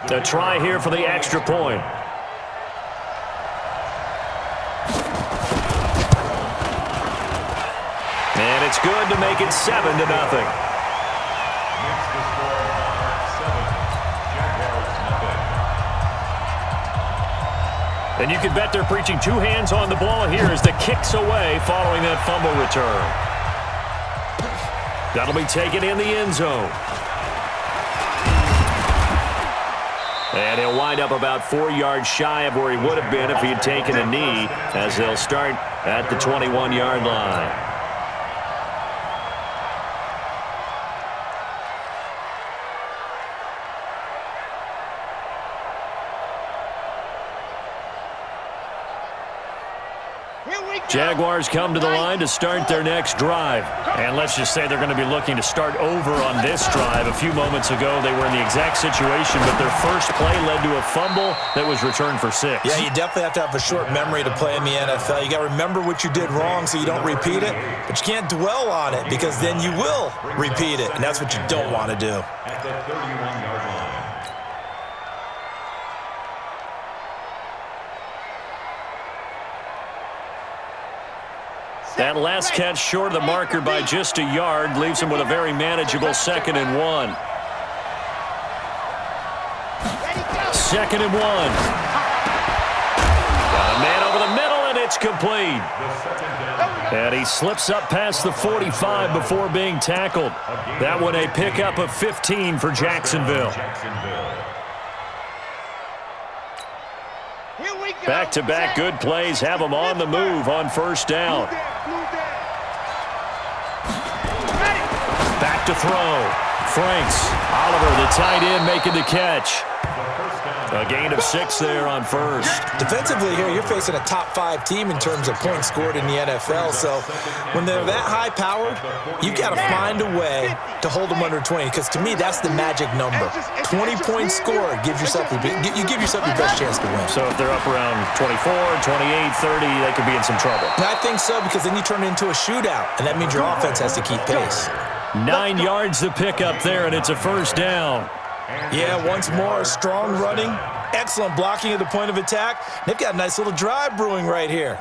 A try here for the extra point. And it's good to make it 7-0. And you can bet they're preaching two hands on the ball here as the kick's away following that fumble return. That'll be taken in the end zone. And he'll wind up about 4 yards shy of where he would have been if he had taken a knee, as they'll start at the 21-yard line. Jaguars come to the line to start their next drive. And let's just say they're going to be looking to start over on this drive. A few moments ago, they were in the exact situation, but their first play led to a fumble that was returned for 6. Yeah, you definitely have to have a short memory to play in the NFL. You got to remember what you did wrong so you don't repeat it, but you can't dwell on it because then you will repeat it, and that's what you don't want to do. At the 31-yard line. That last catch short of the marker by just a yard leaves him with a very manageable 2nd and 1. 2nd and 1. Got a man over the middle, and it's complete. And he slips up past the 45 before being tackled. That one a pickup of 15 for Jacksonville. Back-to-back good plays have him on the move on first down. Back to throw. Franks. Oliver, the tight end, making the catch. A gain of 6 there on first. Defensively here, you're facing a top-5 team in terms of points scored in the NFL. So when they're that high-powered, you've got to find a way to hold them under 20. Because to me, that's the magic number. 20 points scored gives yourself your best chance to win. So if they're up around 24, 28, 30, they could be in some trouble. I think so, because then you turn it into a shootout, and that means your offense has to keep pace. 9 yards to pick up there, and it's a first down. Yeah, once more, strong running, excellent blocking at the point of attack. They've got a nice little drive brewing right here.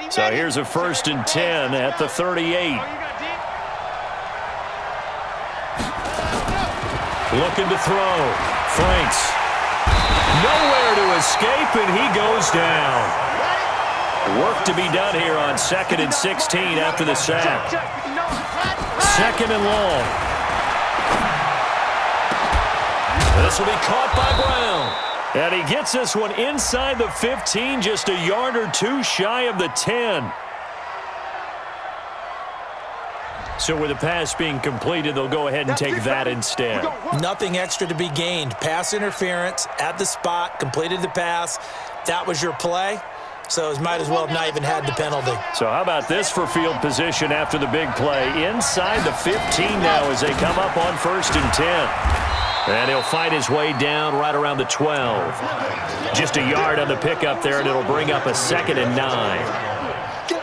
So here's a 1st and 10 at the 38. Looking to throw. Franks. Nowhere to escape, and he goes down. Work to be done here on 2nd and 16 after the sack. 2nd and long. This will be caught by Brown. And he gets this one inside the 15, just a yard or 2 shy of the 10. So with the pass being completed, they'll go ahead and take that instead. Nothing extra to be gained. Pass interference at the spot, completed the pass. That was your play. So it might as well have not even had the penalty. So how about this for field position after the big play? Inside the 15 now as they come up on 1st and 10. And he'll fight his way down right around the 12. Just a yard on the pickup there, and it'll bring up a 2nd and 9.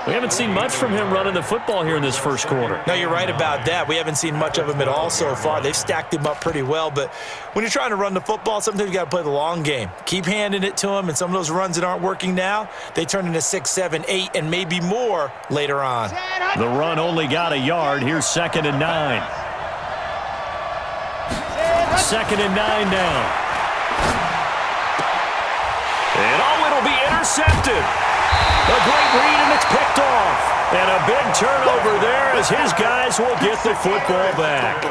We haven't seen much from him running the football here in this first quarter. No, you're right about that. We haven't seen much of him at all so far. They've stacked him up pretty well, but when you're trying to run the football, sometimes you got to play the long game. Keep handing it to him, and some of those runs that aren't working now, they turn into 6, 7, 8, and maybe more later on. The run only got a yard. Here's 2nd and 9. 2nd and 9 now. And it'll be intercepted. A great read, and it's picked off. And a big turnover there as his guys will get the football back.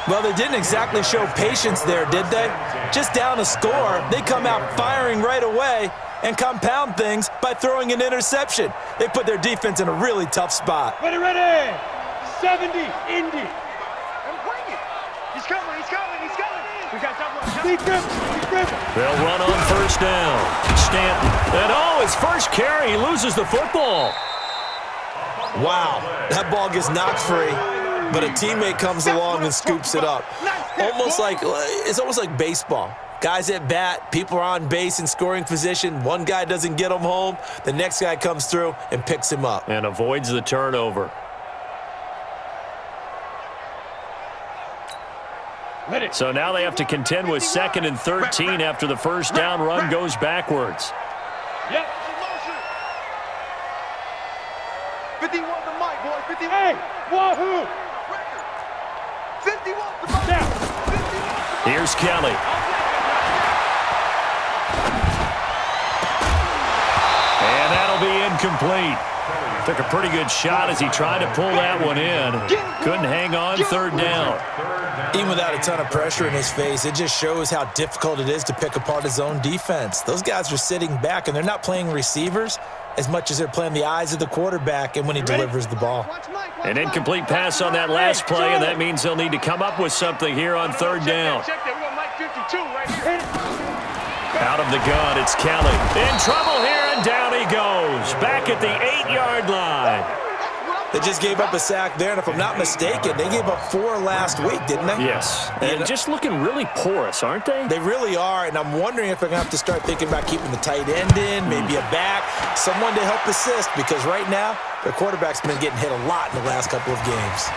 Well, they didn't exactly show patience there, did they? Just down a score, they come out firing right away and compound things by throwing an interception. They put their defense in a really tough spot. Ready, 70, Indy. He's coming. We got top one. He's driven. They'll run on first down. Stanton. And his first carry, he loses the football. Wow, that ball gets knocked free, but a teammate comes along and scoops it up. It's almost like baseball. Guys at bat, people are on base in scoring position. One guy doesn't get him home. The next guy comes through and picks him up. And avoids the turnover. So now they have to contend with 2nd and 13 after the first down run goes backwards. Yep. 51 the mic, boy. 51. Hey, wahoo! 51 the mic. Now. Here's Kelly. And that'll be incomplete. Took a pretty good shot as he tried to pull that one in. Couldn't hang on 3rd down. Even without a ton of pressure in his face, it just shows how difficult it is to pick apart his own defense. Those guys are sitting back, and they're not playing receivers as much as they're playing the eyes of the quarterback and when he delivers the ball. An incomplete pass on that last play, and that means they'll need to come up with something here on 3rd down. Out of the gun, it's Kelly. In trouble here, and down he goes. Back at the 8-yard line. They just gave up a sack there, and if I'm not mistaken, they gave up 4 last week, didn't they? Yes. And just looking really porous, aren't they? They really are, and I'm wondering if they're going to have to start thinking about keeping the tight end in, maybe a back, someone to help assist, because right now, their quarterback's been getting hit a lot in the last couple of games.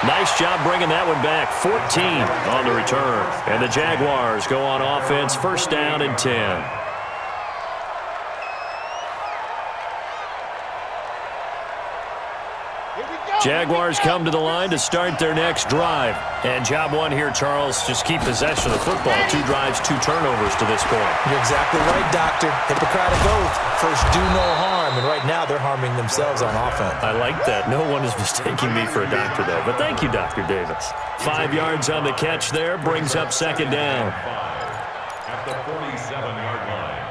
Nice job bringing that one back. 14 on the return. And the Jaguars go on offense, 1st down and 10. Jaguars come to the line to start their next drive. And job one here, Charles, just keep possession of the football. 2 drives, 2 turnovers to this point. You're exactly right, Doctor. Hippocratic oath. First, do no harm. And right now, they're harming themselves on offense. I like that. No one is mistaking me for a doctor, though. But thank you, Dr. Davis. 5 yards on the catch there. Brings up 2nd down. At the 47-yard line.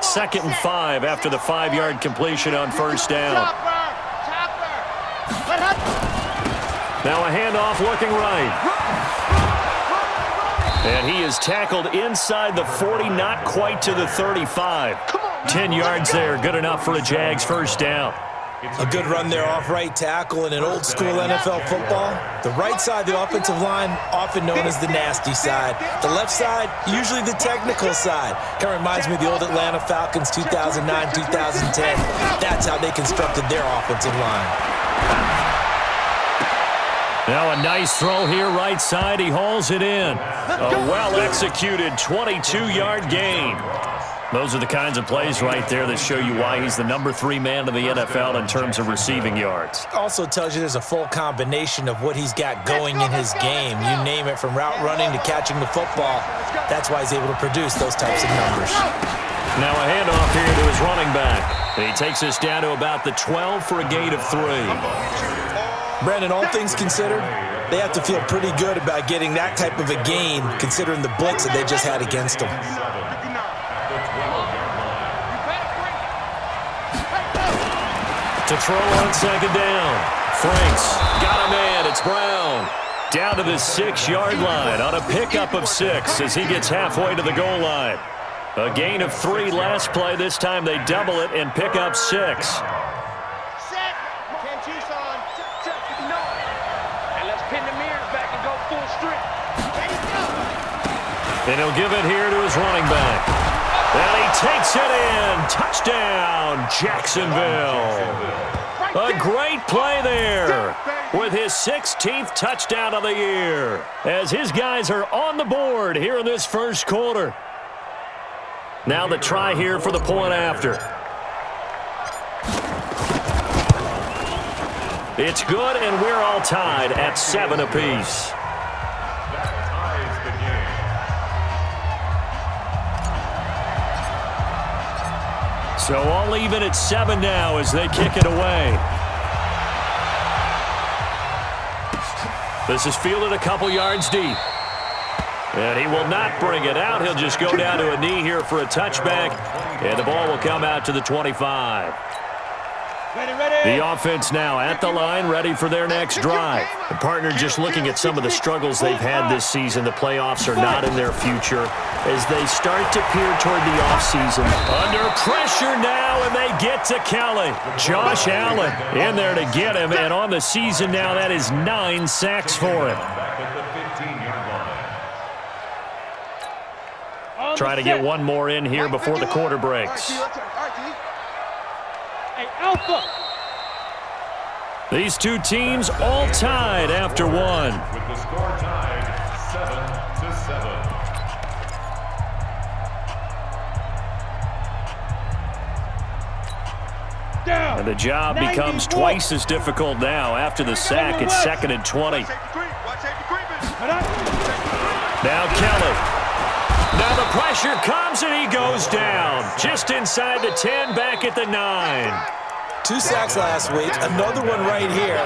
2nd and 5 after the 5-yard completion on 1st down. Now a handoff looking right. And he is tackled inside the 40, not quite to the 35. 10 yards there, good enough for a Jags 1st down. A good run there off right tackle in an old-school NFL football. The right side of the offensive line, often known as the nasty side. The left side, usually the technical side. Kind of reminds me of the old Atlanta Falcons 2009, 2010. That's how they constructed their offensive line. Now a nice throw here right side. He hauls it in. A well-executed 22-yard gain. Those are the kinds of plays right there that show you why he's the number 3 man in the NFL in terms of receiving yards. Also tells you there's a full combination of what he's got going in his game. You name it, from route running to catching the football. That's why he's able to produce those types of numbers. Now a handoff here to his running back. And he takes us down to about the 12 for a gain of 3. Brandon, all things considered, they have to feel pretty good about getting that type of a gain, considering the blitz that they just had against them. To throw on 2nd down. Franks got a man. It's Brown. Down to the 6-yard line on a pickup of 6 as he gets halfway to the goal line. A gain of 3 last play. This time they double it and pick up 6. Set. Can't choose on. Check. No. And let's pin the mirrors back and go full strip. And he'll give it here to his running back. And he takes it in. Touchdown, Jacksonville. A great play there with his 16th touchdown of the year as his guys are on the board here in this 1st quarter. Now the try here for the point after. It's good, and we're all tied at 7 apiece. So all even at 7 now as they kick it away. This is fielded a couple yards deep. And he will not bring it out. He'll just go down to a knee here for a touchback. And the ball will come out to the 25. The offense now at the line, ready for their next drive. The partner just looking at some of the struggles they've had this season. The playoffs are not in their future as they start to peer toward the offseason. Under pressure now, and they get to Kelly. Josh Allen in there to get him, and on the season now, that is 9 sacks for him. Trying to get one more in here before the quarter breaks. Hey, Alpha. These two teams all tied after one. With the score tied 7-7. And the job becomes twice as difficult now. After the sack, it's 2nd and 20. Now Kelly. Now the pressure comes and he goes down. Just inside the 10, back at the 9. 2 sacks last week, another one right here.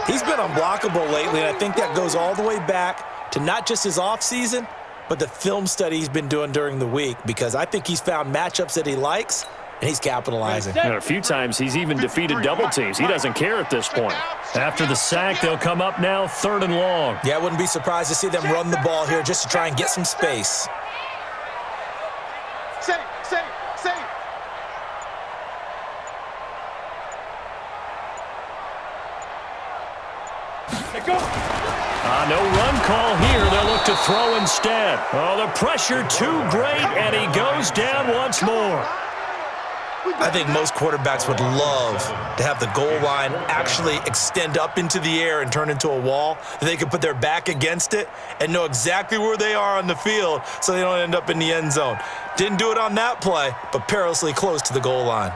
He's been unblockable lately, and I think that goes all the way back to not just his offseason, but the film study he's been doing during the week, because I think he's found matchups that he likes, and he's capitalizing. And a few times he's even defeated double teams. He doesn't care at this point. After the sack, they'll come up now 3rd and long. Yeah, I wouldn't be surprised to see them run the ball here just to try and get some space. No run call here. They'll look to throw instead. Oh, the pressure too great, and he goes down once more. I think most quarterbacks would love to have the goal line actually extend up into the air and turn into a wall. They can put their back against it and know exactly where they are on the field so they don't end up in the end zone. Didn't do it on that play, but perilously close to the goal line.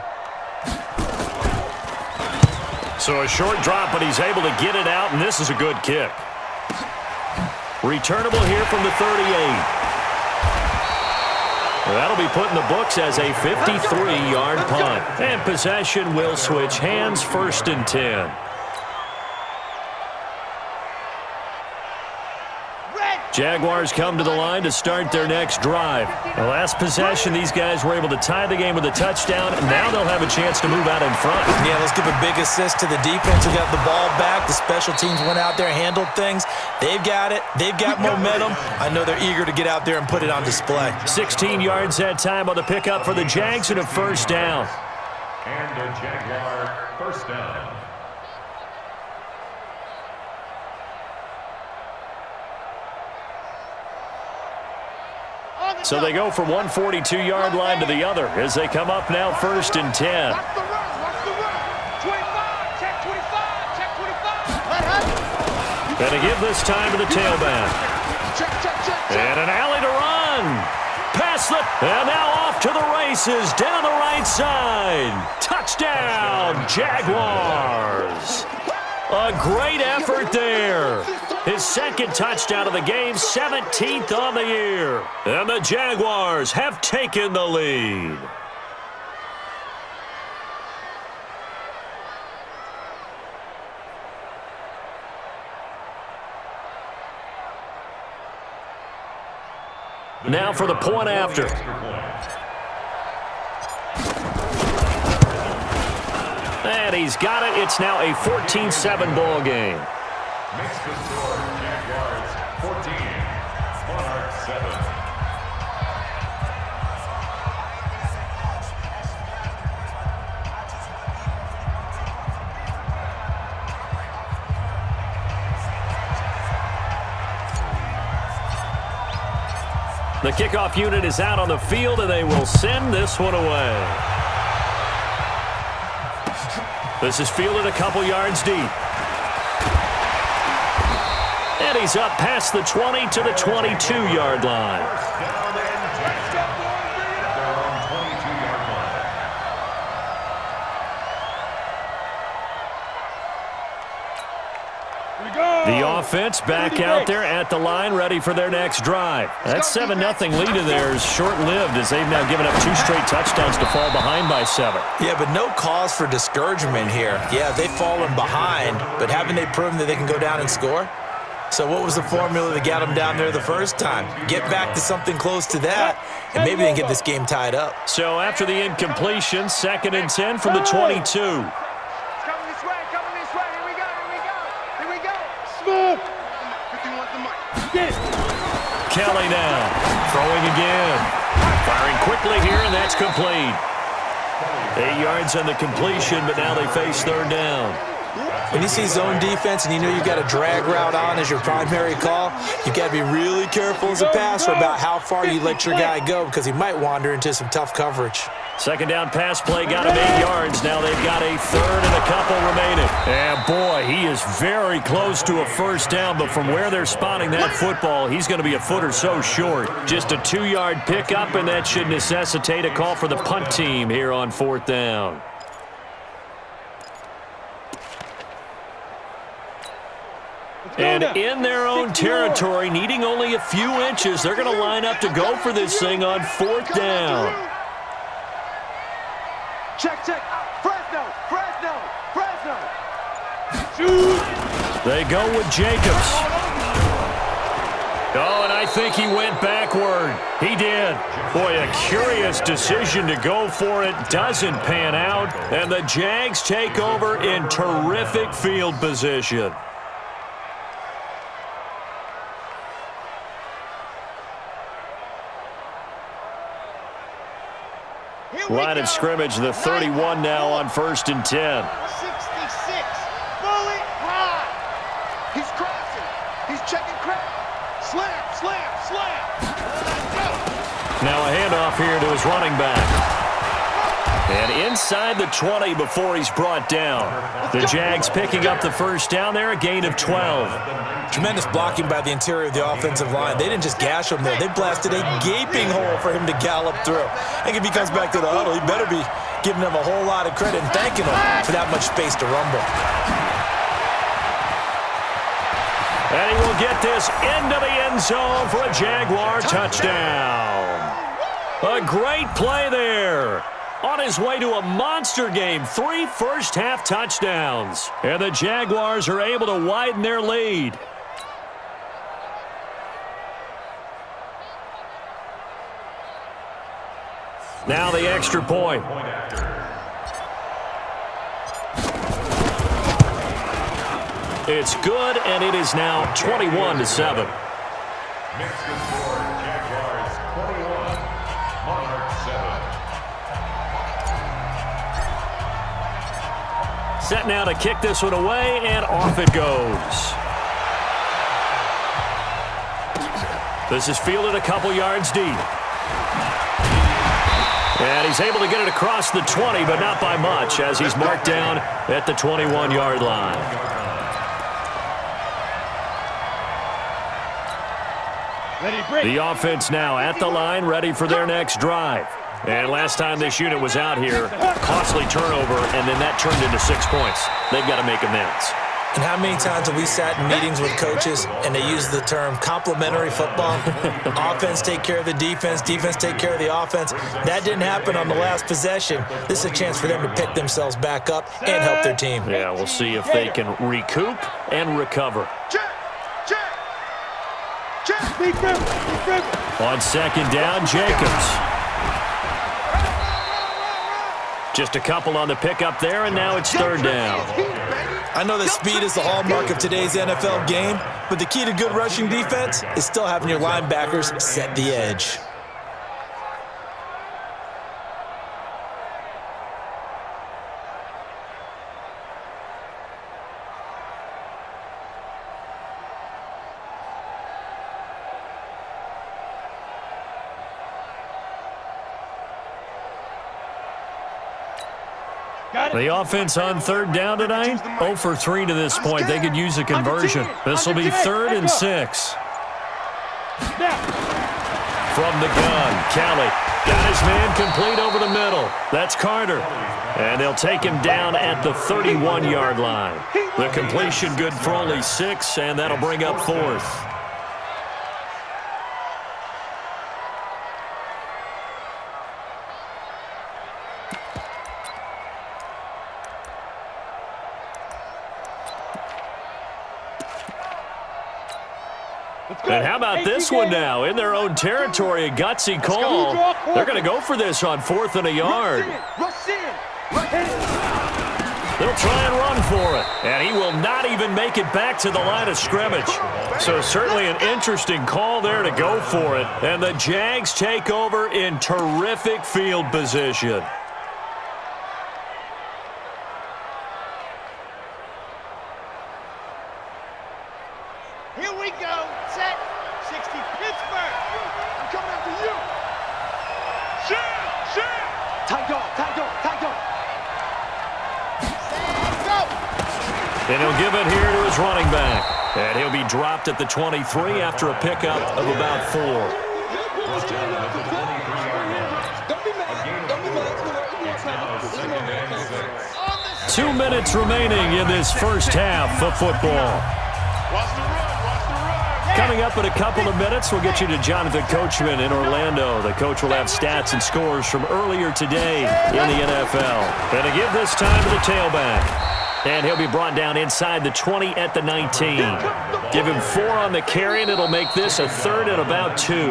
So a short drop, but he's able to get it out, and this is a good kick. Returnable here from the 38. That'll be put in the books as a 53-yard punt. And possession will switch hands, 1st and 10. Jaguars come to the line to start their next drive. The last possession, these guys were able to tie the game with a touchdown, and now they'll have a chance to move out in front. Yeah, let's give a big assist to the defense who got the ball back. The special teams went out there, handled things. They've got it. They've got momentum. I know they're eager to get out there and put it on display. 16 yards that time on the pickup for the Jags and a 1st down. And a Jaguar 1st down. So they go from one 42-yard line to the other as they come up now 1st and 10. Watch the run. 25, check 25, check 25. And to give this time to the tailback. And an alley to run. Pass the, and now off to the races down the right side. Touchdown, Jaguars. A great effort there. His 2nd touchdown of the game, 17th on the year. And the Jaguars have taken the lead. Now for the point after. And he's got it. It's now a 14-7 ball game. Makes the score Jaguars 14, Monarchs 7. The kickoff unit is out on the field, and they will send this one away. This is fielded a couple yards deep. And he's up past the 20 to the 22-yard line. The offense back out there at the line, ready for their next drive. That 7-0 lead of theirs short-lived as they've now given up 2 straight touchdowns to fall behind by 7. Yeah, but no cause for discouragement here. Yeah, they've fallen behind, but haven't they proven that they can go down and score? So what was the formula that got them down there the first time? Get back to something close to that, and maybe they can get this game tied up. So after the incompletion, 2nd and 10 from the 22. Kelly now, throwing again. Firing quickly here, and that's complete. 8 yards on the completion, but now they face 3rd down. When you see zone defense and you know you've got a drag route on as your primary call, you've got to be really careful as a passer about how far you let your guy go because he might wander into some tough coverage. Second down pass play got him 8 yards. Now they've got a third and a couple remaining. And, boy, he is very close to a first down, but from where they're spotting that football, he's going to be a foot or so short. Just a 2-yard pickup, and that should necessitate a call for the punt team here on 4th down. And in their own territory, needing only a few inches, they're going to line up to go for this thing on 4th down. Check. Fresno. Shoot. They go with Jacobs. Oh, and I think he went backward. He did. Boy, a curious decision to go for it. Doesn't pan out. And the Jags take over in terrific field position. Line of scrimmage, the 31 now on 1st and 10. 66. Fully high. He's crossing. He's checking crack. Slam. Now a handoff here to his running back. And inside the 20 before he's brought down. The Jags picking up the first down there, a gain of 12. Tremendous blocking by the interior of the offensive line. They didn't just gash him there. They blasted a gaping hole for him to gallop through. I think if he comes back to the huddle, he better be giving them a whole lot of credit and thanking them for that much space to rumble. And he will get this into the end zone for a Jaguar touchdown. A great play there. On his way to a monster game, 3 first-half touchdowns. And the Jaguars are able to widen their lead. Now the extra point. It's good, and it is now 21-7. Jaguars 21, Monarchs 7. Set now to kick this one away, and off it goes. This is fielded a couple yards deep. And he's able to get it across the 20, but not by much, as he's marked down at the 21-yard line. The offense now at the line, ready for their next drive. And last time this unit was out here, costly turnover, and then that turned into 6 points. They've got to make amends. And how many times have we sat in meetings with coaches and they use the term complementary football? Offense take care of the defense, defense take care of the offense. That didn't happen on the last possession. This is a chance for them to pick themselves back up and help their team. Yeah, we'll see if they can recoup and recover. On second down, Jacobs. Just a couple on the pickup there, and now it's third down. I know that speed is the hallmark of today's NFL game, but the key to good rushing defense is still having your linebackers set the edge. The offense on third down tonight, 0 for 3 to this point. They could use a conversion. This will be 3rd and 6. From the gun, Kelly got his man complete over the middle. That's Carter. And they'll take him down at the 31-yard line. The completion good for only 6, and that'll bring up 4th. And how about this one now? In their own territory, a gutsy call. They're going to go for this on 4th and a yard. They'll try and run for it. And he will not even make it back to the line of scrimmage. So certainly an interesting call there to go for it. And the Jags take over in terrific field position. Tight dog, tight dog, tight dog. And he'll give it here to his running back. And he'll be dropped at the 23 after a pickup of about 4. Don't be mad. Don't be mad. 2 minutes remaining in this first half of football. Coming up in a couple of minutes, we'll get you to Jonathan Coachman in Orlando. The coach will have stats and scores from earlier today in the NFL. And to give this time to the tailback. And he'll be brought down inside the 20 at the 19. Give him 4 on the carry, and it'll make this a 3rd and about 2.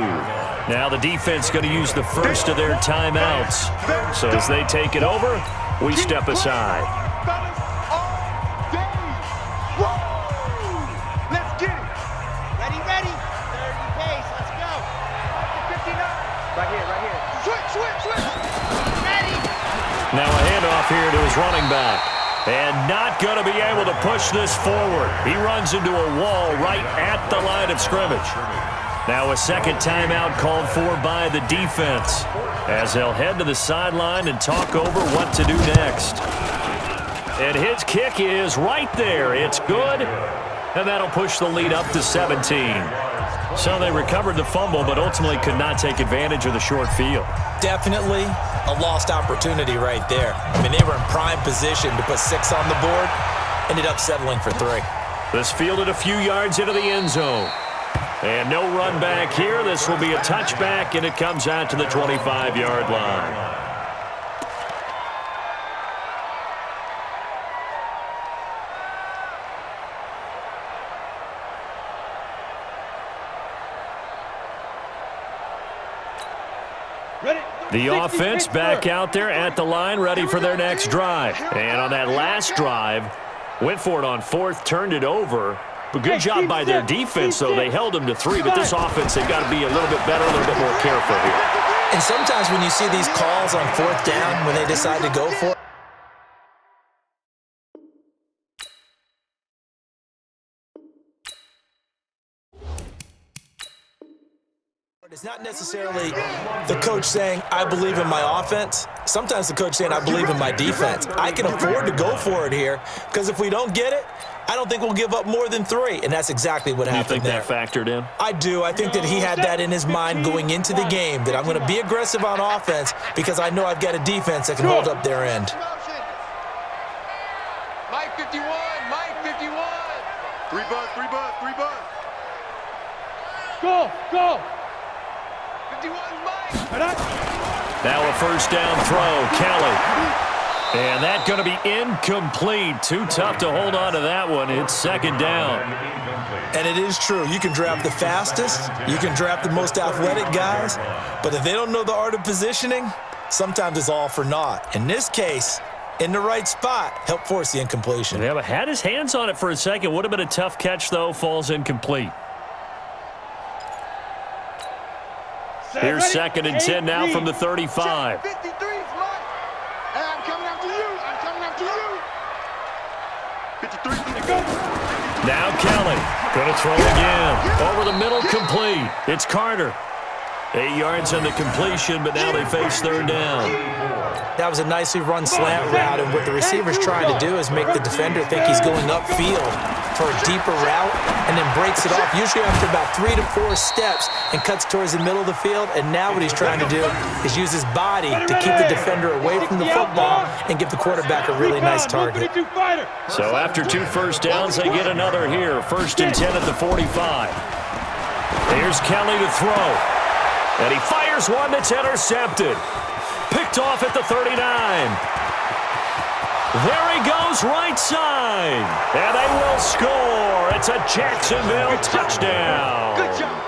Now the defense going to use the first of their timeouts. So as they take it over, we step aside. Let's get it. Ready. 30 pace. Let's go. 59. Right here. Switch. Ready. Now a handoff here to his running back. And not going to be able to push this forward. He runs into a wall right at the line of scrimmage. Now a second timeout called for by the defense as they'll head to the sideline and talk over what to do next. And his kick is right there. It's good. And that'll push the lead up to 17. So they recovered the fumble, but ultimately could not take advantage of the short field. Definitely a lost opportunity right there. I mean, they were in prime position to put 6 on the board. Ended up settling for 3. This fielded a few yards into the end zone. And no run back here. This will be a touchback, and it comes out to the 25-yard line. The offense back out there at the line, ready for their next drive. And on that last drive, went for it on 4th, turned it over. But good job by their defense, though. They held them to 3, but this offense, they've got to be a little bit better, a little bit more careful here. And sometimes when you see these calls on 4th down, when they decide to go for it, it's not necessarily the coach saying, I believe in my offense. Sometimes the coach saying, I believe in my defense. I can afford to go for it here because if we don't get it, I don't think we'll give up more than 3. And that's exactly what happened there. You think that factored in? I do. I think that he had that in his mind going into the game, that I'm going to be aggressive on offense because I know I've got a defense that can hold up their end. Mike 51. 3 bus. Go. 51, Mike. Now a first down throw, Kelly. And that's going to be incomplete. Too tough to hold on to that one. It's 2nd down. And it is true. You can draft the fastest. You can draft the most athletic guys. But if they don't know the art of positioning, sometimes it's all for naught. In this case, in the right spot, helped force the incompletion. Yeah, but had his hands on it for a second. Would have been a tough catch, though. Falls incomplete. Here's 2nd and 10 now from the 35. 53, Mike. Hey, I'm coming after you. 53. Now Kelly. Going to throw again. Over the middle, complete. It's Carter. 8 yards on the completion, but now they face 3rd down. That was a nicely run slant route, and what the receiver's trying to do is make the defender think he's going upfield for a deeper route and then breaks it off, usually after about 3 to 4 steps, and cuts towards the middle of the field. And now what he's trying to do is use his body to keep the defender away from the football and give the quarterback a really nice target. So after 2 first downs, they get another here. 1st and 10 at the 45. Here's Kelly to throw. And he fires one that's intercepted. Picked off at the 39. There he goes, right side. And they will score. It's a Jacksonville touchdown. Good job.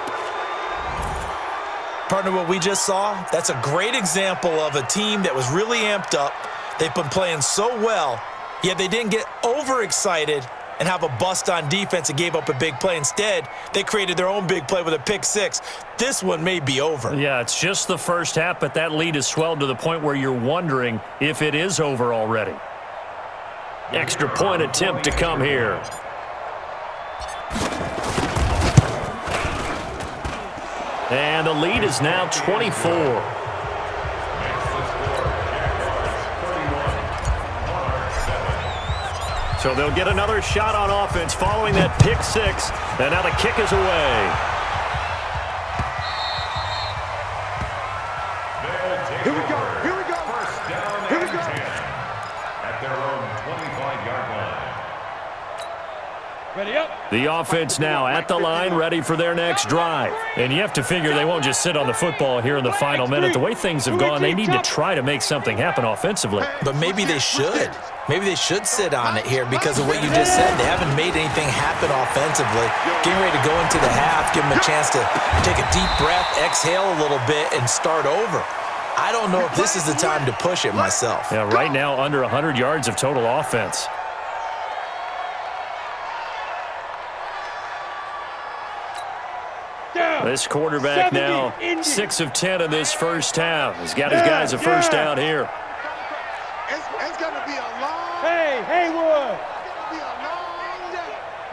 Partner, what we just saw, that's a great example of a team that was really amped up. They've been playing so well, yet they didn't get overexcited and have a bust on defense and gave up a big play. Instead, they created their own big play with a pick 6. This one may be over. Yeah, it's just the first half, but that lead has swelled to the point where you're wondering if it is over already. Extra point attempt to come here. And the lead is now 24. So they'll get another shot on offense following that pick six. And now the kick is away. Here we go. Here we go. First down and 10 at their own 25-yard line. Ready up. The offense now at the line, ready for their next drive. And you have to figure they won't just sit on the football here in the final minute. The way things have gone, they need to try to make something happen offensively. But maybe they should. Maybe they should sit on it here because of what you just said. They haven't made anything happen offensively. Getting ready to go into the half, give them a chance to take a deep breath, exhale a little bit, and start over. I don't know if this is the time to push it myself. Yeah, right now under 100 yards of total offense. This quarterback now 6 of 10 in this first half. He's got his guys a first down here. It's going to be a long Hey, Haywood.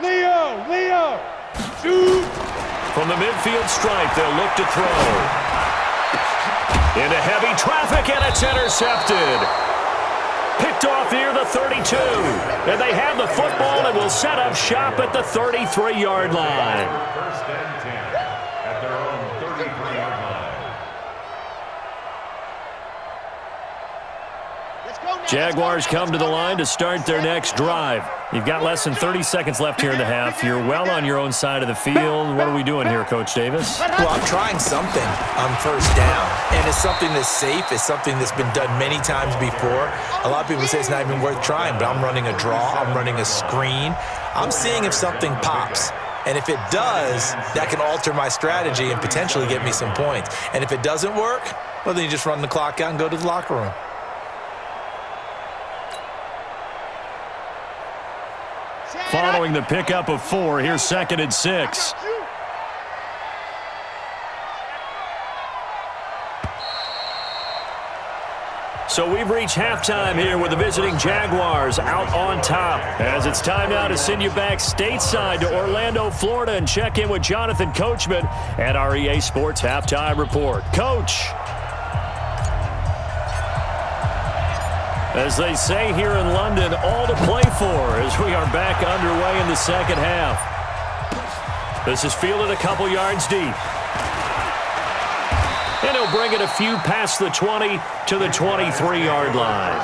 Leo. Shoot. From the midfield stripe, they'll look to throw. Into heavy traffic, and it's intercepted. Picked off near the 32. And they have the football and will set up shop at the 33-yard line. First and 10 at their own 33-yard line. Jaguars come to the line to start their next drive. You've got less than 30 seconds left here in the half. You're well on your own side of the field. What are we doing here, Coach Davis? Well, I'm trying something on first down, and it's something that's safe. It's something that's been done many times before. A lot of people say it's not even worth trying, but I'm running a draw. I'm running a screen. I'm seeing if something pops. And if it does, that can alter my strategy and potentially get me some points. And if it doesn't work, well, then you just run the clock out and go to the locker room. Following the pickup of 4, here's 2nd and 6. So we've reached halftime here with the visiting Jaguars out on top. As it's time now to send you back stateside to Orlando, Florida, and check in with Jonathan Coachman at our EA Sports Halftime Report. Coach. As they say here in London, all to play for as we are back underway in the second half. This is fielded a couple yards deep. And he'll bring it a few past the 20 to the 23-yard line.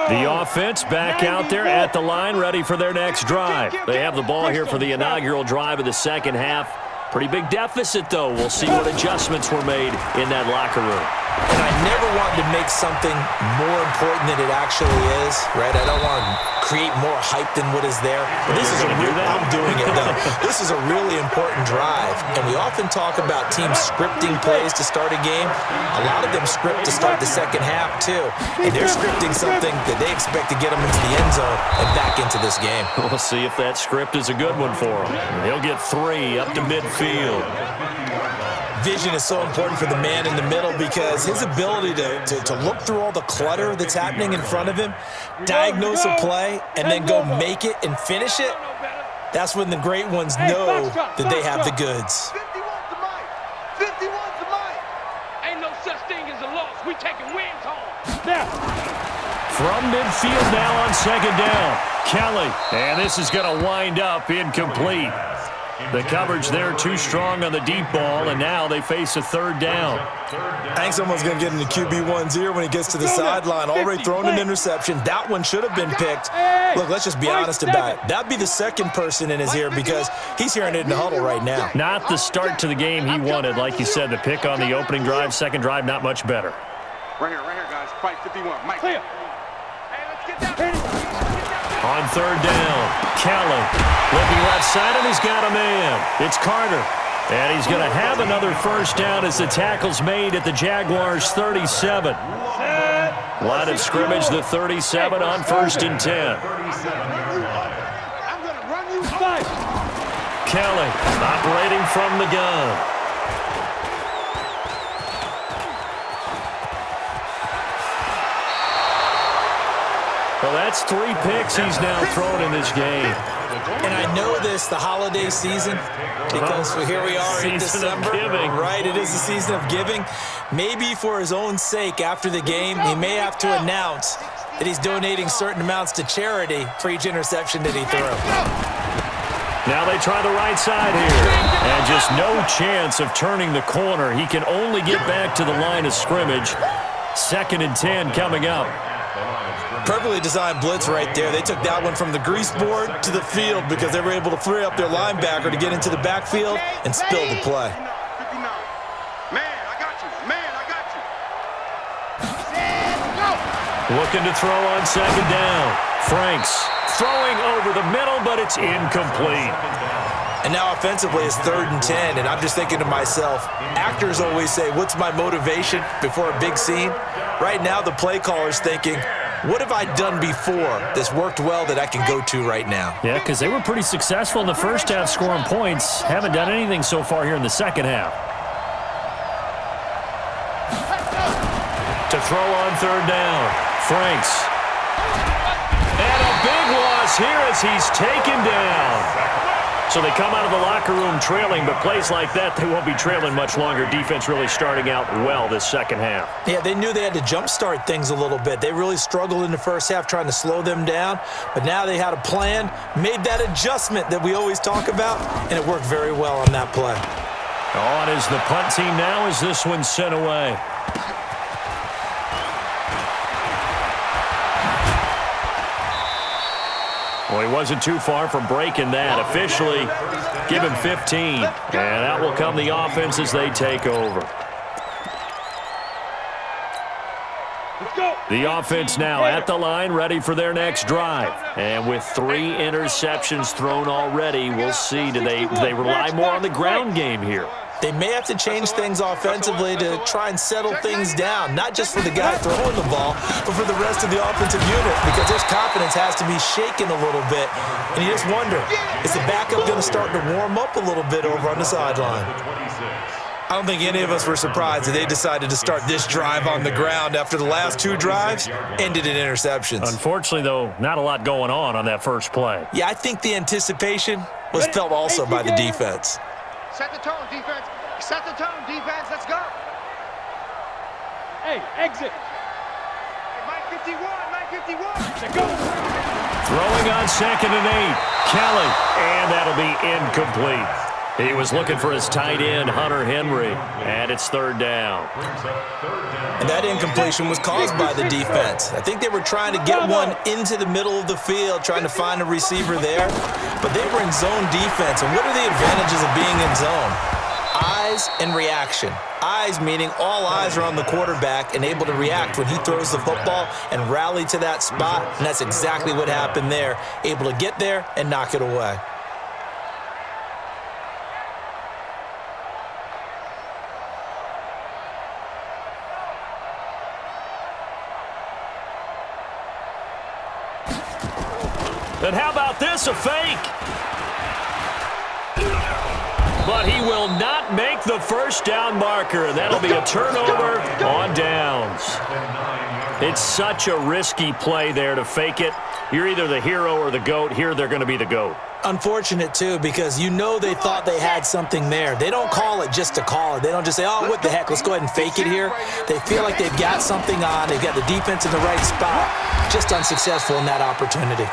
The offense back out there at the line, ready for their next drive. They have the ball here for the inaugural drive of the second half. Pretty big deficit, though. We'll see what adjustments were made in that locker room. And I never wanted to make something more important than it actually is, right? I don't want to create more hype than what is there. But this is a real, I'm doing it, though. This is a really important drive. And we often talk about teams scripting plays to start a game. A lot of them script to start the second half, too. And they're scripting something that they expect to get them into the end zone and back into this game. We'll see if that script is a good one for him. He'll get 3 up to midfield. Vision is so important for the man in the middle because his ability to look through all the clutter that's happening in front of him, diagnose a play, and then go make it and finish it, that's when the great ones know that they have the goods. 51's the mic. 51's the mic. Ain't no such thing as a loss. We taking wins home. From midfield now on second down. Kelly, and this is going to wind up incomplete. The coverage there too strong on the deep ball, and now they face a third down. I think someone's going to get into QB1's ear when he gets to the sideline. Already thrown an interception. That one should have been picked. Look, let's just be honest about it. That'd be the second person in his ear because he's hearing it in the huddle right now. Not the start to the game he wanted. Like you said, the pick on the opening drive, second drive, not much better. Right here, guys. Fight 51. Mike. Clear. Hey, let's get that. On third down, Kelly looking left side, and he's got a man. It's Carter. And he's going to have another first down as the tackle's made at the Jaguars' 37. Line of scrimmage, the 37 on 1st and 10. I'm going to run you. Kelly operating from the gun. Well, that's 3 picks he's now thrown in this game. And I know this, the holiday season, because here we are in December. Right, it is the season of giving. Maybe for his own sake, after the game, he may have to announce that he's donating certain amounts to charity for each interception that he threw. Now they try the right side here. And just no chance of turning the corner. He can only get back to the line of scrimmage. 2nd and 10 coming up. Perfectly designed blitz right there. They took that one from the grease board to the field because they were able to free up their linebacker to get into the backfield and spill the play. 59. Man, I got you. Man, I got you. Looking to throw on 2nd down. Franks throwing over the middle, but it's incomplete. And now offensively it's 3rd and 10, and I'm just thinking to myself, actors always say, what's my motivation before a big scene? Right now the play caller's thinking, what have I done before that's worked well that I can go to right now? Yeah, because they were pretty successful in the first half scoring points. Haven't done anything so far here in the second half. To throw on 3rd down. Franks. And a big loss here as he's taken down. So they come out of the locker room trailing, but plays like that, they won't be trailing much longer. Defense really starting out well this second half. Yeah, they knew they had to jumpstart things a little bit. They really struggled in the first half trying to slow them down, but now they had a plan, made that adjustment that we always talk about, and it worked very well on that play. On is the punt team now as this one's sent away. Well, he wasn't too far from breaking that. Officially, give him 15. And out will come the offense as they take over. The offense now at the line, ready for their next drive. And with 3 interceptions thrown already, we'll see. Do they rely more on the ground game here? They may have to change things offensively to try and settle things down, not just for the guy throwing the ball, but for the rest of the offensive unit, because their confidence has to be shaken a little bit. And you just wonder, is the backup going to start to warm up a little bit over on the sideline? I don't think any of us were surprised that they decided to start this drive on the ground after the last 2 drives ended in interceptions. Unfortunately, though, not a lot going on that first play. Yeah, I think the anticipation was felt also by the defense. Set the tone, defense. Set the tone, defense. Let's go. Hey, exit. Mike 51, Mike 51. Let's go. Throwing on 2nd and 8. Kelly, and that'll be incomplete. He was looking for his tight end, Hunter Henry, and it's 3rd down. And that incompletion was caused by the defense. I think they were trying to get one into the middle of the field, trying to find a receiver there, but they were in zone defense. And what are the advantages of being in zone? Eyes and reaction. Eyes meaning all eyes are on the quarterback and able to react when he throws the football and rally to that spot, and that's exactly what happened there. Able to get there and knock it away. And how about this, a fake? But he will not make the first down marker. That'll be a turnover on downs. It's such a risky play there to fake it. You're either the hero or the GOAT. Here they're going to be the GOAT. Unfortunate, too, because you know they thought they had something there. They don't call it just to call it. They don't just say, oh, what the heck, let's go ahead and fake it here. They feel like they've got something on. They've got the defense in the right spot. Just unsuccessful in that opportunity.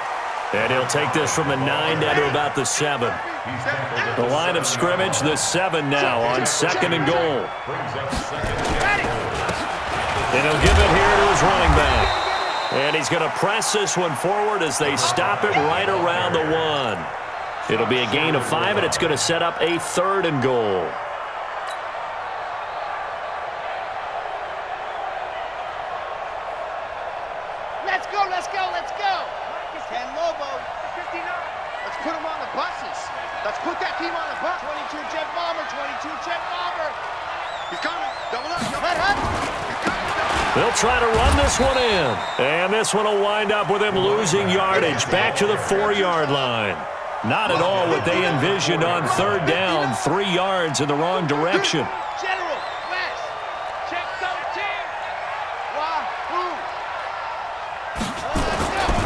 And he'll take this from the 9 down to about the 7. The line of scrimmage, the 7 now on 2nd and goal. And he'll give it here to his running back. And he's going to press this one forward as they stop it right around the 1. It'll be a gain of 5, and it's going to set up a 3rd and goal. Let's go, let's go, let's go. 10 Lobo, 59. Let's put him on the buses. Let's put that team on the bus. 22 jet bomber, 22 jet bomber. He's coming. Double up. Hut, hut. They'll try to run this one in. And this one will wind up with him losing yardage back to the 4-yard line. Not at all what they envisioned on 3rd down. 3 yards in the wrong direction. General, West. Check 13. Wahoo. Let's go.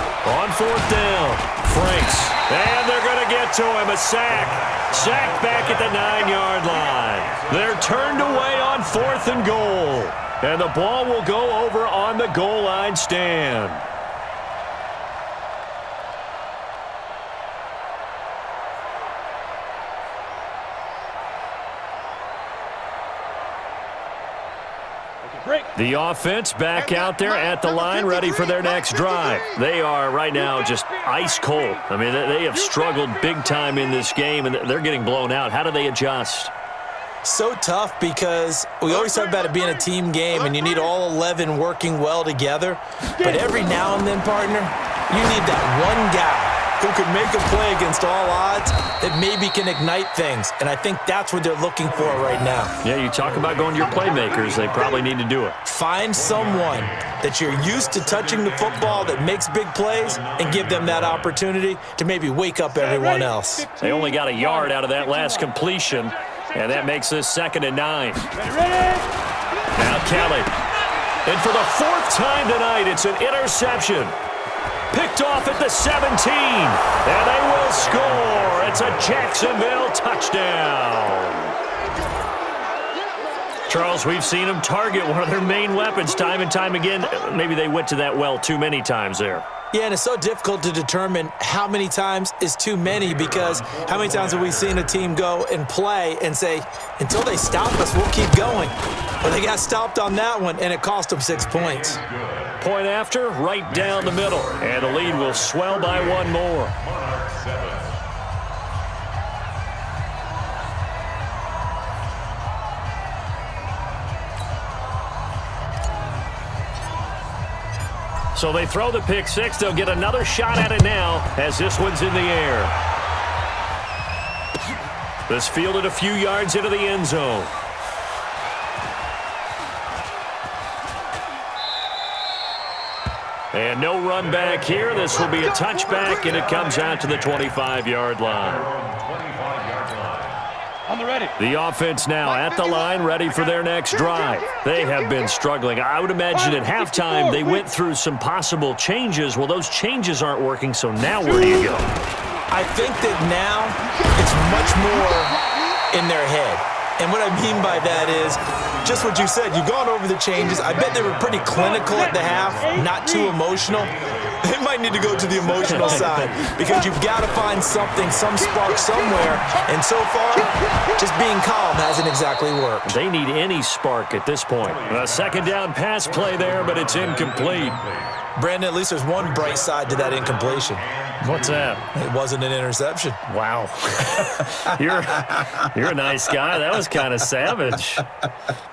fourth down. Franks. And they're going to get to him. A sack. Sack back at the 9-yard line. They're turned away on 4th and goal. And the ball will go over on the goal line stand. The offense back out there at the line, ready for their next drive. They are right now just ice cold. I mean, they have struggled big time in this game, and they're getting blown out. How do they adjust? So tough because we always talk about it being a team game, and you need all 11 working well together. But every now and then, partner, you need that one guy who can make a play against all odds that maybe can ignite things. And I think that's what they're looking for right now. Yeah, you talk about going to your playmakers. They probably need to do it. Find someone that you're used to touching the football that makes big plays and give them that opportunity to maybe wake up everyone else. They only got a yard out of that last completion, and that makes this 2nd and 9. Now Kelly. And for the 4th time tonight, it's an interception. Picked off at the 17, and they will score. It's a Jacksonville touchdown. Charles, we've seen them target one of their main weapons time and time again. Maybe they went to that well too many times there. Yeah, and it's so difficult to determine how many times is too many, because how many times have we seen a team go and play and say, until they stop us, we'll keep going. But they got stopped on that one, and it cost them 6 points. Point after, right down the middle. And the lead will swell by one more. So they throw the pick six. They'll get another shot at it now as this one's in the air. This fielded a few yards into the end zone. And no run back here. This will be a touchback, and it comes out to the 25-yard line. On the ready. The offense now at the line, ready for their next drive. They have been struggling. I would imagine at halftime they went through some possible changes. Well, those changes aren't working, so now where do you go? I think that now it's much more in their head. And what I mean by that is just what you said. You've gone over the changes. I bet they were pretty clinical at the half, not too emotional. They might need to go to the emotional side because you've got to find something, some spark somewhere. And so far, just being calm hasn't exactly worked. They need any spark at this point. A second down pass play there, but it's incomplete. Brandon, at least there's one bright side to that incompletion. What's that? It wasn't an interception. Wow. You're a nice guy. That was kind of savage.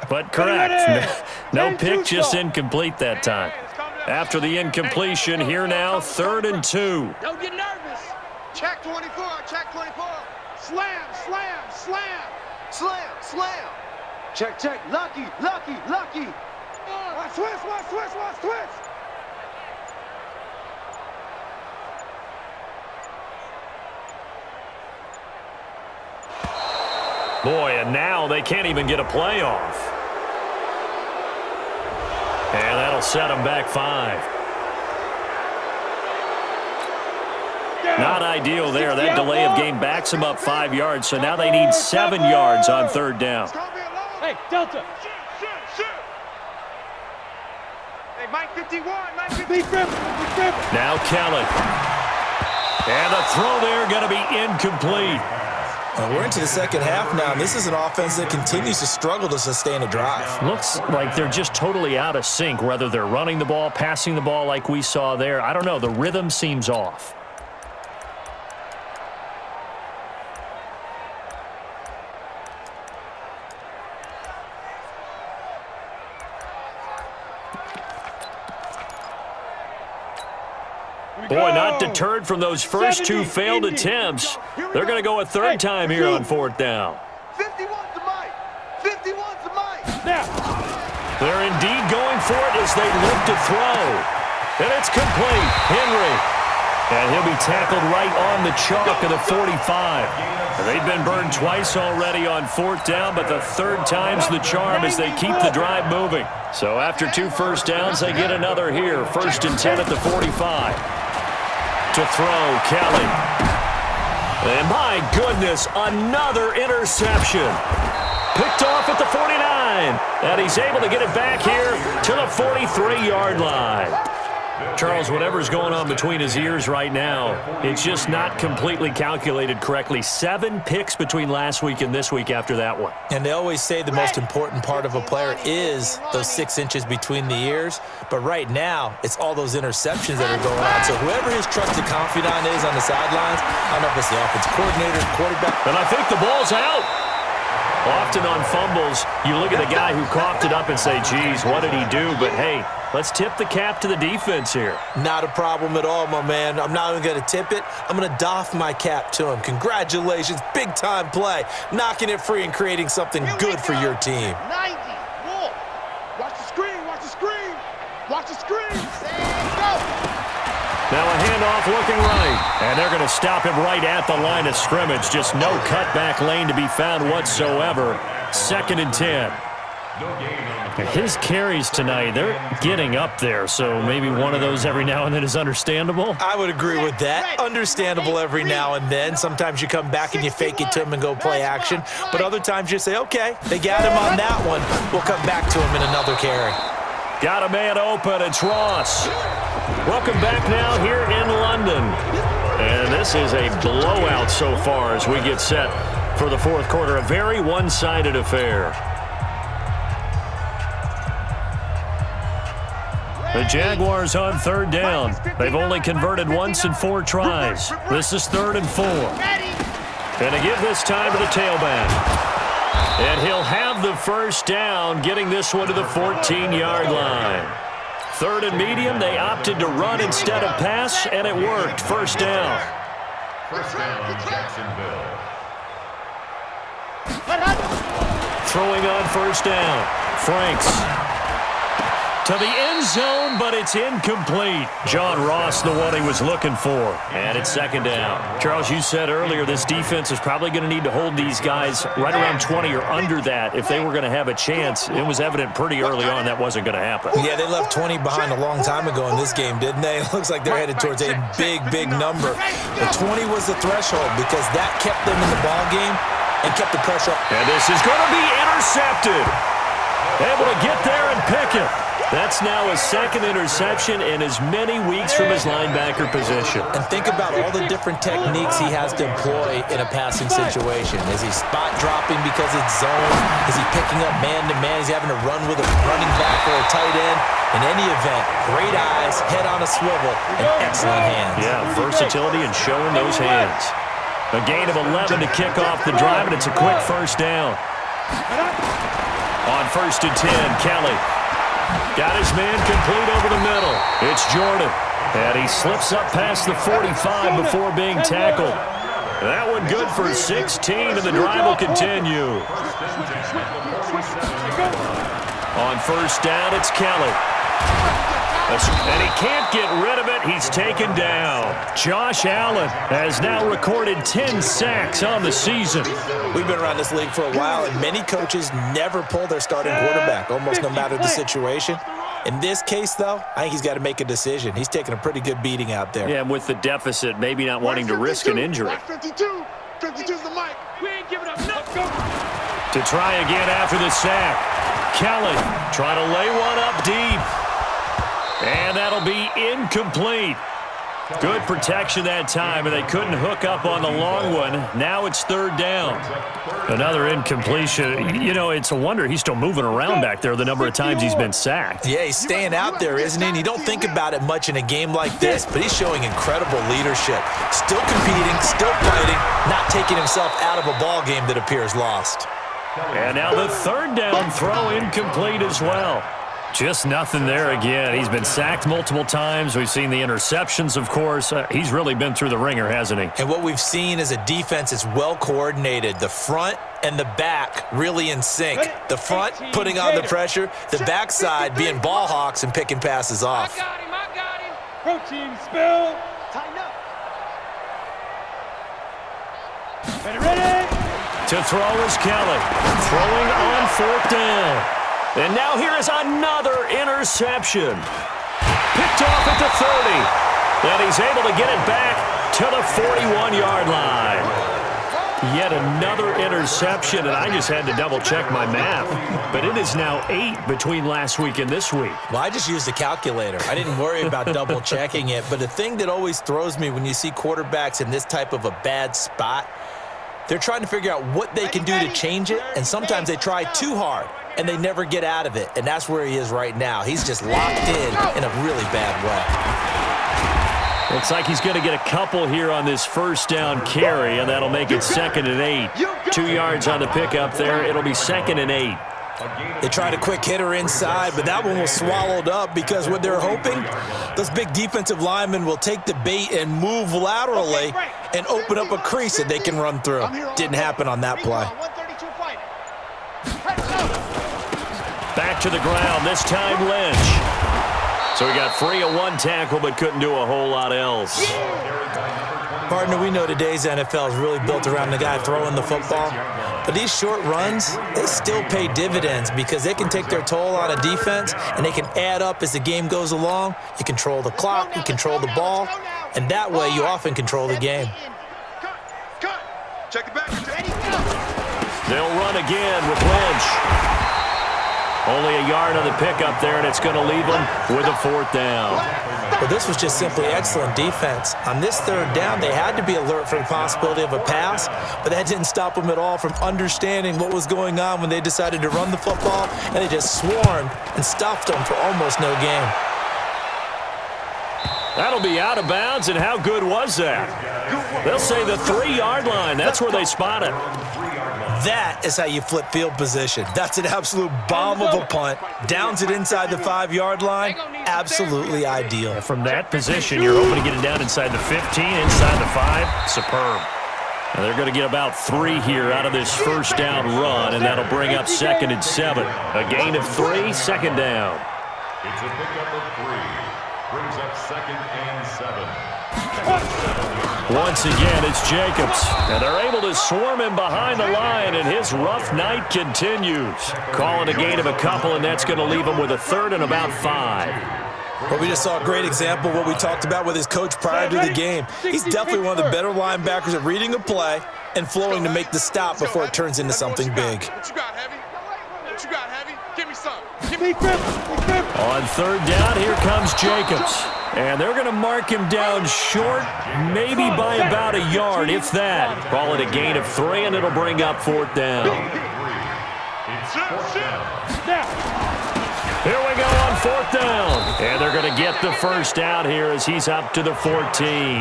But correct. No pick, just incomplete that time. After the incompletion, here now, 3rd and 2. Don't get nervous. Check 24, check 24. Slam, slam, slam. Slam, slam. Check, check. Lucky, lucky, lucky. Watch twist, watch twist, watch twist. Boy, and now they can't even get a play off. And that'll set them back 5. Not ideal there. That delay of game backs them up 5 yards, so now they need 7 yards on 3rd down. Hey, Delta. Hey, Mike 51, Mike 51. Now Kelly. And the throw there going to be incomplete. We're into the second half now, and this is an offense that continues to struggle to sustain a drive. Looks like they're just totally out of sync, whether they're running the ball, passing the ball like we saw there. I don't know. The rhythm seems off. Boy, not deterred from those first 2 failed attempts. They're going to go a 3rd time here on 4th down. 51's the mic. 51's the mic. They're indeed going for it as they look to throw. And it's complete. Henry. And he'll be tackled right on the chalk of the 45. They've been burned twice already on 4th down, but the 3rd time's the charm as they keep the drive moving. So after 2 first downs, they get another here. 1st and 10 at the 45. To throw, Kelly. And my goodness, another interception. Picked off at the 49. And he's able to get it back here to the 43-yard line. Charles, whatever's going on between his ears right now, it's just not completely calculated correctly. 7 picks between last week and this week after that one. And they always say the most important part of a player is those 6 inches between the ears. But right now, it's all those interceptions that are going on. So whoever his trusted confidant is on the sidelines, I don't know if it's the offensive coordinator, quarterback. And I think the ball's out. Often on fumbles, you look at the guy who coughed it up and say, geez, what did he do? But, hey, let's tip the cap to the defense here. Not a problem at all, my man. I'm not even going to tip it. I'm going to doff my cap to him. Congratulations. Big-time play. Knocking it free and creating something good for your team. 90. Whoa. Watch the screen. Watch the screen. Watch the screen. Go. Now a handoff looking right. And they're going to stop him right at the line of scrimmage. Just no cutback lane to be found whatsoever. 2nd and 10. His carries tonight, they're getting up there. So maybe one of those every now and then is understandable. I would agree with that. Understandable every now and then. Sometimes you come back and you fake it to him and go play action. But other times you say, okay, they got him on that one. We'll come back to him in another carry. Got a man open. It's Ross. Welcome back now here in London. And this is a blowout so far as we get set for the 4th quarter. A very one-sided affair. The Jaguars on 3rd down. They've only converted once in 4 tries. This is 3rd and 4. And to give this time to the tailback. And he'll have the 1st down, getting this one to the 14-yard line. 3rd and medium, they opted to run instead of pass, and it worked. 1st down. 1st down, Jacksonville. Throwing on 1st down. Franks. To the end zone, but it's incomplete. John Ross, the one he was looking for. And it's 2nd down. Charles, you said earlier this defense is probably going to need to hold these guys right around 20 or under that if they were going to have a chance. It was evident pretty early on that wasn't going to happen. Yeah, they left 20 behind a long time ago in this game, didn't they? It looks like they're headed towards a big, big number. The 20 was the threshold because that kept them in the ball game and kept the pressure up. And this is going to be intercepted. Able to get there and pick it. That's now his 2nd interception in as many weeks from his linebacker position. And think about all the different techniques he has to employ in a passing situation. Is he spot dropping because it's zone? Is he picking up man-to-man? Is he having to run with a running back or a tight end? In any event, great eyes, head on a swivel, and excellent hands. Yeah, versatility and showing those hands. A gain of 11 to kick off the drive, and it's a quick 1st down. On 1st and 10, Kelly. Got his man complete over the middle. It's Jordan. And he slips up past the 45 before being tackled. That one good for 16, and the drive will continue. On 1st down, it's Kelly. And he can't get rid of it. He's taken down. Josh Allen has now recorded 10 sacks on the season. We've been around this league for a while, and many coaches never pull their starting quarterback, almost no matter the situation. In this case, though, I think he's got to make a decision. He's taking a pretty good beating out there. Yeah, and with the deficit, maybe not wanting to risk an injury. 52. 52's the mic. We ain't giving up. Let's go. To try again after the sack. Kelly trying to lay one up deep. And that'll be incomplete. Good protection that time, and they couldn't hook up on the long one. Now it's 3rd down. Another incompletion. You know, it's a wonder he's still moving around back there the number of times he's been sacked. Yeah, he's staying out there, isn't he? And you don't think about it much in a game like this, but he's showing incredible leadership. Still competing, still fighting, not taking himself out of a ball game that appears lost. And now the 3rd down throw incomplete as well. Just nothing there again. He's been sacked multiple times. We've seen the interceptions, of course. He's really been through the ringer, hasn't he? And what we've seen is a defense that's well coordinated. The front and the back really in sync. The front putting on the pressure, the backside being ball hawks and picking passes off. I got him. Protein spill. Tighten up. Ready? To throw is Kelly. Throwing on 4th down. And now here is another interception. Picked off at the 30. And he's able to get it back to the 41-yard line. Yet another interception, and I just had to double-check my math. But it is now 8 between last week and this week. Well, I just used a calculator. I didn't worry about double-checking it. But the thing that always throws me when you see quarterbacks in this type of a bad spot, they're trying to figure out what they can do to change it, and sometimes they try too hard, and they never get out of it. And that's where he is right now. He's just locked in a really bad way. Looks like he's going to get a couple here on this first down carry, and that'll make it 2nd and 8. 2 yards on the pickup there. It'll be 2nd and 8. They tried a quick hitter inside, but that one was swallowed up because what they're hoping, those big defensive linemen will take the bait and move laterally and open up a crease that they can run through. Didn't happen on that play. Back to the ground, this time Lynch. So he got free of one tackle but couldn't do a whole lot else. Partner, we know today's NFL is really built around the guy throwing the football. But these short runs, they still pay dividends because they can take their toll on a defense and they can add up as the game goes along. You control the clock, you control the ball, and that way you often control the game. Check it back. They'll run again with Lynch. Only a yard on the pickup there, and it's going to leave them with a 4th down. Well, this was just simply excellent defense. On this 3rd down, they had to be alert for the possibility of a pass, but that didn't stop them at all from understanding what was going on when they decided to run the football, and they just swarmed and stuffed them for almost no gain. That'll be out of bounds, and how good was that? They'll say the 3-yard line. That's where they spot it. That is how you flip field position. That's an absolute bomb of a punt. Downs it inside the 5-yard line. Absolutely ideal. From that position, you're hoping to get it down inside the 15, inside the 5. Superb. And they're going to get about 3 here out of this first down run, and that'll bring up 2nd and 7. A gain of 3, 2nd down. It's a pickup of 3. Brings up 2nd and 7. Once again, it's Jacobs, and they're able to swarm him behind the line, and his rough night continues. Calling a gain of a couple, and that's going to leave him with a 3rd and about 5. Well, we just saw a great example of what we talked about with his coach prior to the game. He's definitely one of the better linebackers at reading a play and flowing to make the stop before it turns into something big. What you got, Heavy? What you got, Heavy? Give me some. On 3rd down, here comes Jacobs. And they're going to mark him down short, maybe by about a yard, if that. Call it a gain of 3, and it'll bring up 4th down. Here we go on 4th down. And they're going to get the first down here as he's up to the 14.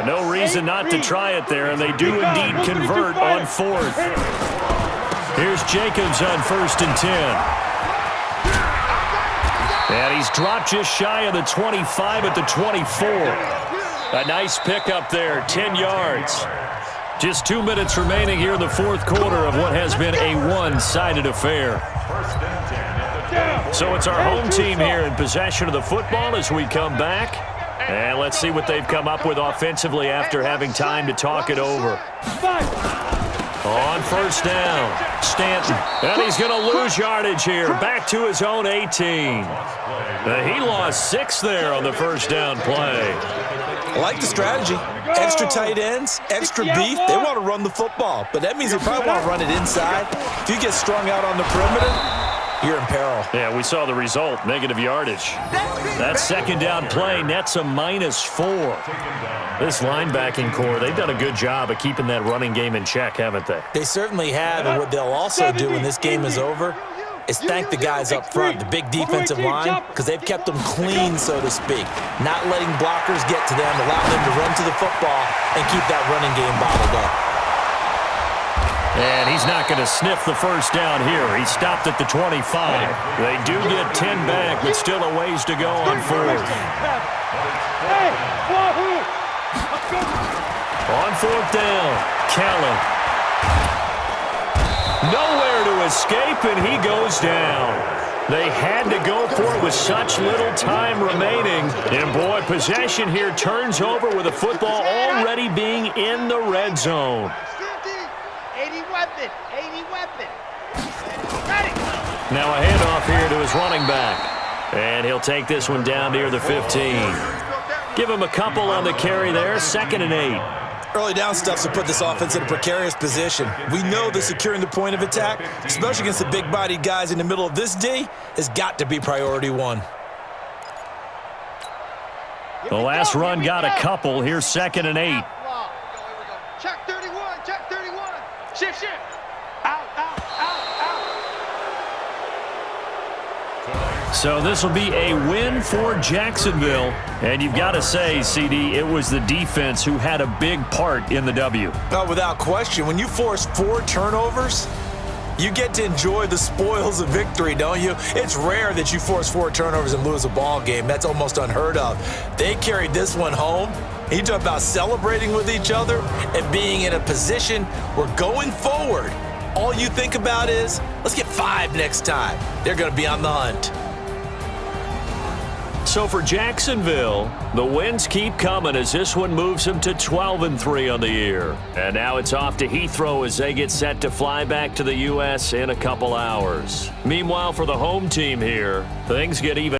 No reason not to try it there, and they do indeed convert on 4th. Here's Jacobs on 1st and 10. And he's dropped just shy of the 25 at the 24. A nice pickup there, 10 yards. Just 2 minutes remaining here in the 4th quarter of what has been a one-sided affair. So it's our home team here in possession of the football as we come back. And let's see what they've come up with offensively after having time to talk it over. On 1st down, Stanton. And he's going to lose yardage here. Back to his own 18. He lost 6 there on the first down play. I like the strategy. Extra tight ends, extra beef. They want to run the football, but that means they probably want to run it inside. If you get strung out on the perimeter, you're in peril. Yeah, we saw the result, negative yardage. That 2nd down play nets a -4. This linebacking core, they've done a good job of keeping that running game in check, haven't they? They certainly have, and what they'll also do when this game is over is thank the guys up front, the big defensive line, because they've kept them clean, so to speak, not letting blockers get to them, allowing them to run to the football and keep that running game bottled up. And he's not going to sniff the first down here. He stopped at the 25. They do get 10 back, but still a ways to go on 4th. On 4th down, Callan. Nowhere to escape, and he goes down. They had to go for it with such little time remaining. And, boy, possession here turns over with the football already being in the red zone. 80 weapon. Now a handoff here to his running back. And he'll take this one down near the 15. Give him a couple on the carry there, 2nd and 8. Early down stuff to put this offense in a precarious position. We know that securing the point of attack, especially against the big-bodied guys in the middle of this D, has got to be priority one. The last run got a couple. Here's 2nd and 8. Check 31, check 31. Shift. Out, out, out, out. So this will be a win for Jacksonville. And you've got to say, CD, it was the defense who had a big part in the W. Oh, without question. When you force 4 turnovers, you get to enjoy the spoils of victory, don't you? It's rare that you force 4 turnovers and lose a ball game. That's almost unheard of. They carried this one home. You talk about celebrating with each other and being in a position where going forward, all you think about is, let's get 5 next time. They're going to be on the hunt. So for Jacksonville, the wins keep coming as this one moves them to 12-3 on the year. And now it's off to Heathrow as they get set to fly back to the U.S. in a couple hours. Meanwhile, for the home team here, things get even